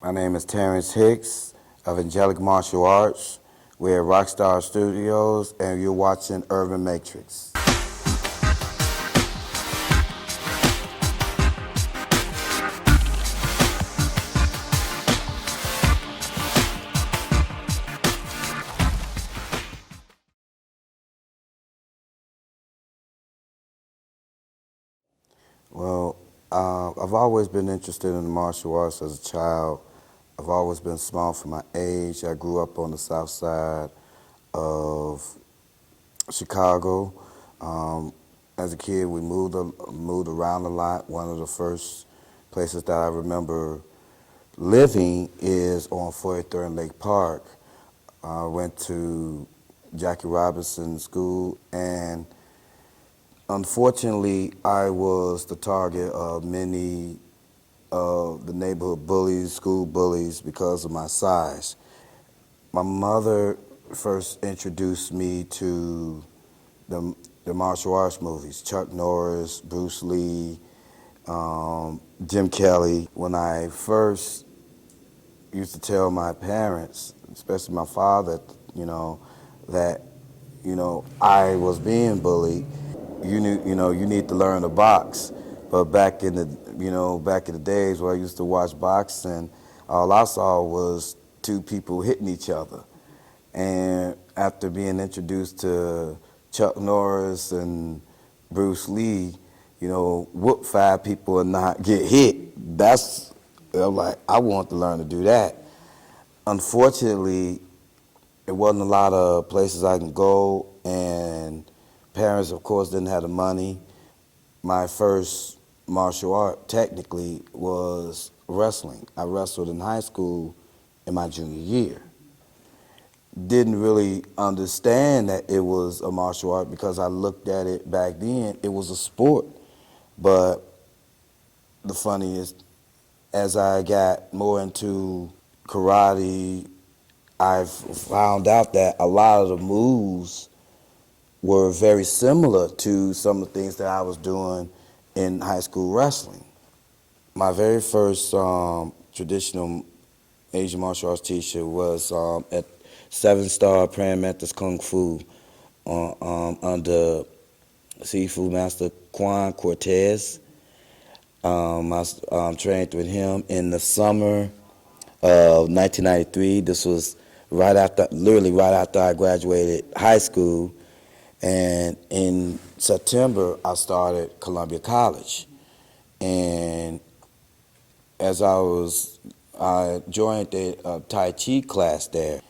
My name is Terrance Hicks of Angelic Martial Arts. We're at Rockstar Studios, and you're watching Urban Matrix. Well, I've always been interested in martial arts as a child. I've always been small for my age. I grew up on the south side of Chicago. As a kid, we moved around a lot. One of the first places that I remember living is on 43rd and Lake Park. I went to Jackie Robinson School, and unfortunately, I was the target of many of the neighborhood bullies, school bullies, because of my size. My mother first introduced me to the martial arts movies, Chuck Norris, Bruce Lee, Jim Kelly. When I first used to tell my parents, especially my father, that, I was being bullied, you need to learn to box. But back in the days where I used to watch boxing, all I saw was two people hitting each other. And after being introduced to Chuck Norris and Bruce Lee, whoop five people and not get hit, I'm like, I want to learn to do that. Unfortunately, there wasn't a lot of places I can go, and parents, of course, didn't have the money. My first martial art, technically, was wrestling. I wrestled in high school in my junior year. Didn't really understand that it was a martial art because I looked at it back then, it was a sport. But the funny is, as I got more into karate, I found out that a lot of the moves were very similar to some of the things that I was doing in high school wrestling. My very first traditional Asian martial arts teacher was at Seven Star Praying Mantis Kung Fu under Sifu Master Quan Cortez. I trained with him in the summer of 1993. This was literally right after I graduated high school. And in September, I started Columbia College. And as I joined the Tai Chi class there,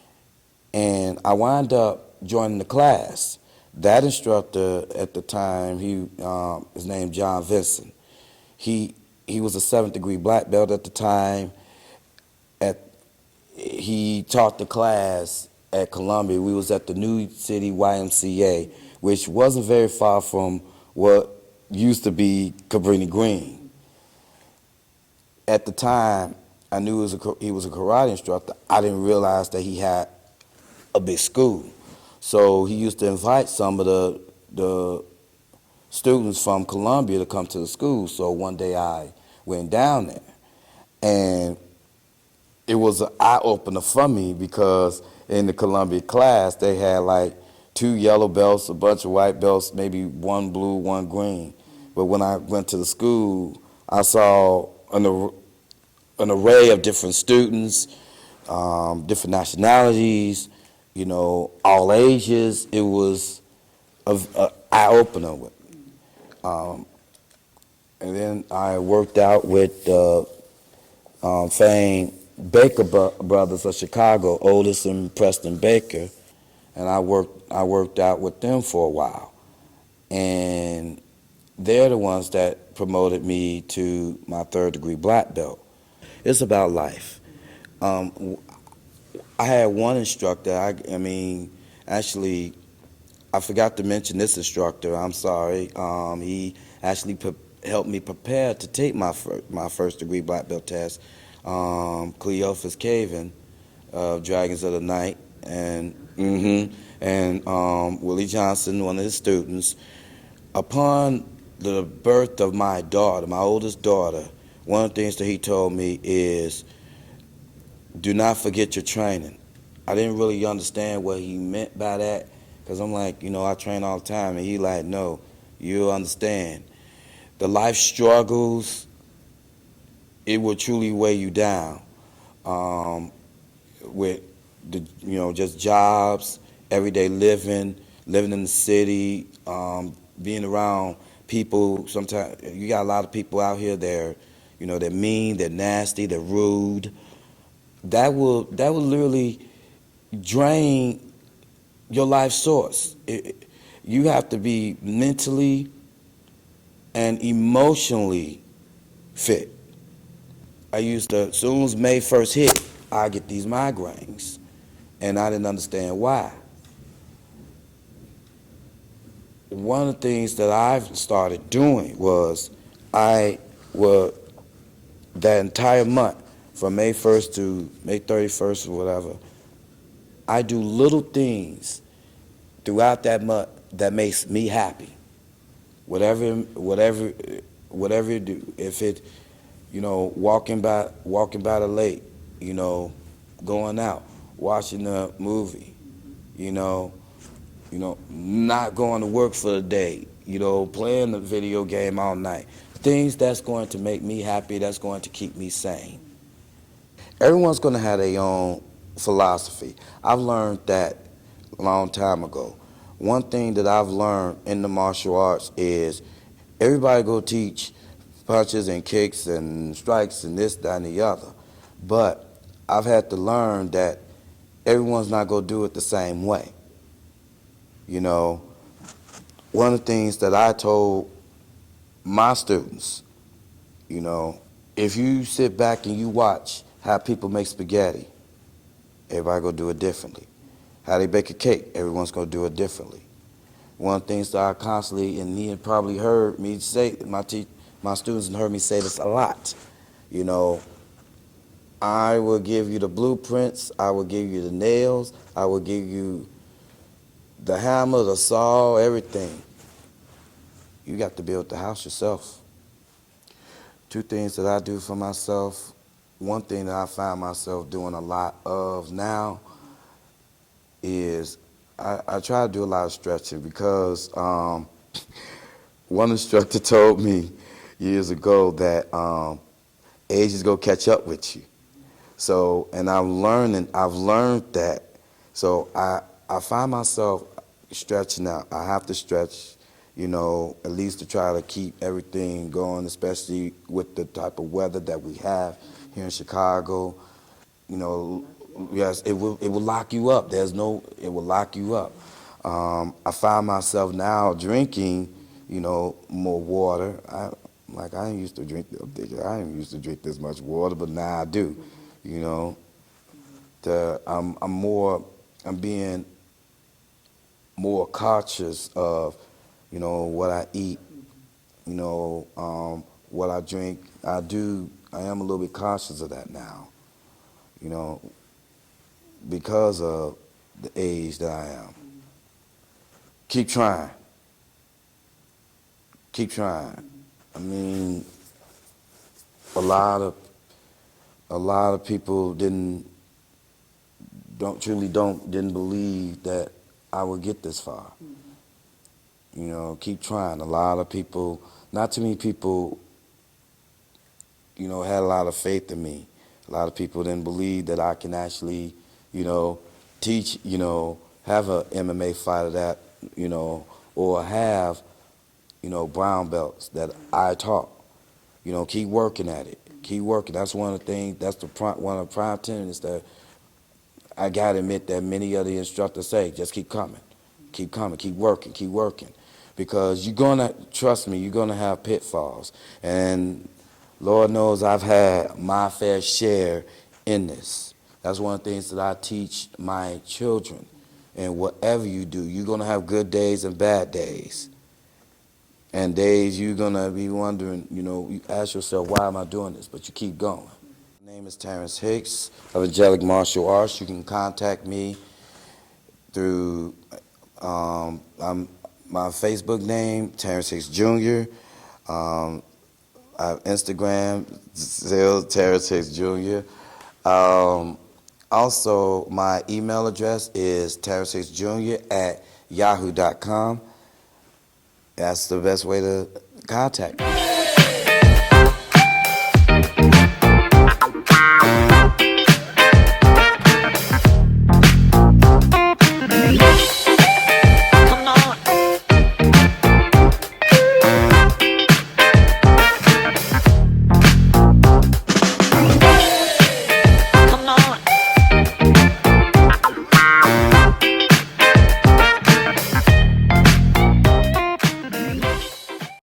and I wound up joining the class. That instructor at the time, his name John Vincent. He was a 7th degree black belt at the time. He taught the class at Columbia. We was at the New City YMCA, which wasn't very far from what used to be Cabrini Green. At the time, I knew he was a karate instructor. I didn't realize that he had a big school. So he used to invite some of the students from Columbia to come to the school. So one day I went down there, and it was an eye-opener for me because in the Columbia class, they had like 2 yellow belts, a bunch of white belts, maybe 1 blue, 1 green. But when I went to the school, I saw an array of different students, different nationalities, all ages. It was an eye-opener. And then I worked out with famed Baker brothers of Chicago, Otis and Preston Baker, and I worked out with them for a while. And they're the ones that promoted me to my 3rd degree black belt. It's about life. I had one instructor, actually, I forgot to mention this instructor, I'm sorry. He actually helped me prepare to take my 1st degree black belt test, Cleophas Caven of Dragons of the Night, and Willie Johnson, one of his students. Upon the birth of my daughter, my oldest daughter, one of the things that he told me is do not forget your training. I didn't really understand what he meant by that, because I'm like, I train all the time, and he like, no, you'll understand. The life struggles, it will truly weigh you down. Um, with the, just jobs, everyday living in the city, being around people. Sometimes you got a lot of people out here. They're mean, they're nasty, they're rude. That will literally drain your life source. You have to be mentally and emotionally fit. As soon as May 1st hit, I get these migraines, and I didn't understand why. One of the things that I've started doing was I would, that entire month, from May 1st to May 31st or whatever, I do little things throughout that month that makes me happy. Whatever you do. If it, walking by the lake, going out, watching a movie, you know, not going to work for the day, playing the video game all night. Things that's going to make me happy, that's going to keep me sane. Everyone's going to have their own philosophy. I've learned that a long time ago. One thing that I've learned in the martial arts is everybody go teach punches and kicks and strikes and this, that, and the other. But I've had to learn that everyone's not going to do it the same way. One of the things that I told my students, if you sit back and you watch how people make spaghetti, everybody gonna do it differently. How they bake a cake, everyone's gonna do it differently. One of the things that I constantly, and he had probably heard me say, my students have heard me say this a lot, I will give you the blueprints, I will give you the nails, I will give you the hammer, the saw, everything. You got to build the house yourself. Two things that I do for myself. One thing that I find myself doing a lot of now is I try to do a lot of stretching because one instructor told me years ago that age is going to catch up with you. So, and I've learned that. So I find myself stretching out. I have to stretch, at least to try to keep everything going, especially with the type of weather that we have here in Chicago. Yes, it will lock you up. It will lock you up. I find myself now drinking, more water. I didn't used to drink. I didn't used to drink this much water, but now I do. I'm being more cautious of, what I eat, what I drink. I am a little bit cautious of that now, because of the age that I am. Keep trying. Keep trying. I mean, a lot of people didn't believe that I would get this far. Keep trying. A lot of people, not too many people, had a lot of faith in me. A lot of people didn't believe that I can actually, teach, have a MMA fighter that, or have, brown belts that I taught. Keep working at it. Keep working. That's one of the things, one of the prime tenets that I got to admit that many of the instructors say, just keep coming, keep working, keep working. Because trust me, you're going to have pitfalls. And Lord knows I've had my fair share in this. That's one of the things that I teach my children. And whatever you do, you're going to have good days and bad days. And days you're going to be wondering, you ask yourself, why am I doing this? But you keep going. My name is Terrance Hicks of Angelic Martial Arts. You can contact me through my Facebook name, Terrance Hicks Jr. I have Instagram, Terrance Hicks Jr. Also, my email address is terrancejr@yahoo.com. That's the best way to contact me.